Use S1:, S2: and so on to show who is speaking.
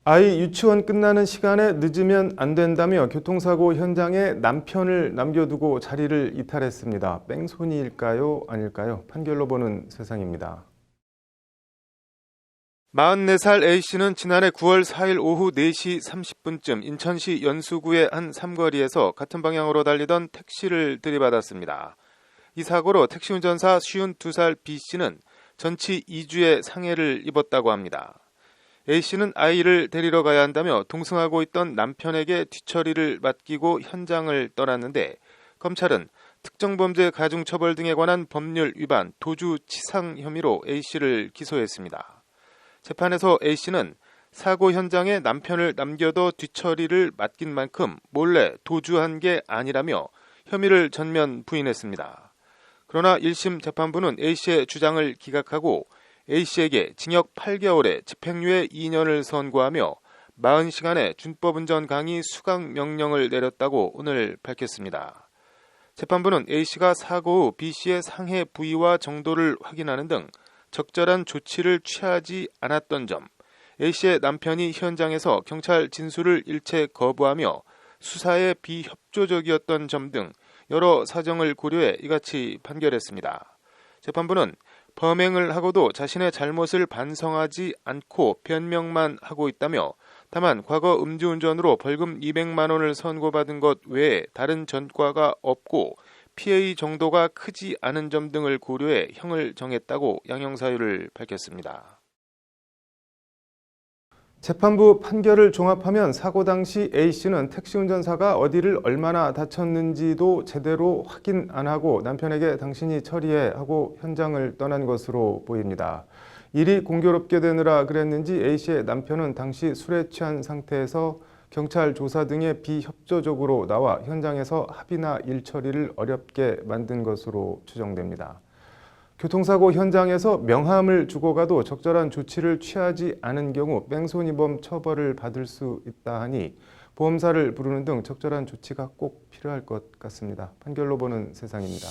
S1: 아이 유치원 끝나는 시간에 늦으면 안 된다며 교통사고 현장에 남편을 남겨두고 자리를 이탈했습니다. 뺑소니일까요? 아닐까요? 판결로 보는 세상입니다. 44살 A씨는 지난해 9월 4일 오후 4시 30분쯤 인천시 연수구의 한 삼거리에서 같은 방향으로 달리던 택시를 들이받았습니다. 이 사고로 택시 운전사 52살 B씨는 전치 2주의 상해를 입었다고 합니다. A씨는 아이를 데리러 가야 한다며 동승하고 있던 남편에게 뒤처리를 맡기고 현장을 떠났는데 검찰은 특정범죄 가중처벌 등에 관한 법률 위반, 도주치상 혐의로 A씨를 기소했습니다. 재판에서 A씨는 사고 현장에 남편을 남겨둬 뒤처리를 맡긴 만큼 몰래 도주한 게 아니라며 혐의를 전면 부인했습니다. 그러나 1심 재판부는 A씨의 주장을 기각하고 A씨에게 징역 8개월에 집행유예 2년을 선고하며 40시간의 준법운전 강의 수강 명령을 내렸다고 오늘 밝혔습니다. 재판부는 A씨가 사고 후 B씨의 상해 부위와 정도를 확인하는 등 적절한 조치를 취하지 않았던 점, A씨의 남편이 현장에서 경찰 진술을 일체 거부하며 수사에 비협조적이었던 점 등 여러 사정을 고려해 이같이 판결했습니다. 재판부는 범행을 하고도 자신의 잘못을 반성하지 않고 변명만 하고 있다며 다만 과거 음주운전으로 벌금 200만 원을 선고받은 것 외에 다른 전과가 없고 피해의 정도가 크지 않은 점 등을 고려해 형을 정했다고 양형사유를 밝혔습니다. 재판부 판결을 종합하면 사고 당시 A씨는 택시 운전사가 어디를 얼마나 다쳤는지도 제대로 확인 안 하고 남편에게 당신이 처리해 하고 현장을 떠난 것으로 보입니다. 일이 공교롭게 되느라 그랬는지 A씨의 남편은 당시 술에 취한 상태에서 경찰 조사 등에 비협조적으로 나와 현장에서 합의나 일 처리를 어렵게 만든 것으로 추정됩니다. 교통사고 현장에서 명함을 주고 가도 적절한 조치를 취하지 않은 경우 뺑소니범 처벌을 받을 수 있다 하니 보험사를 부르는 등 적절한 조치가 꼭 필요할 것 같습니다. 판결로 보는 세상입니다.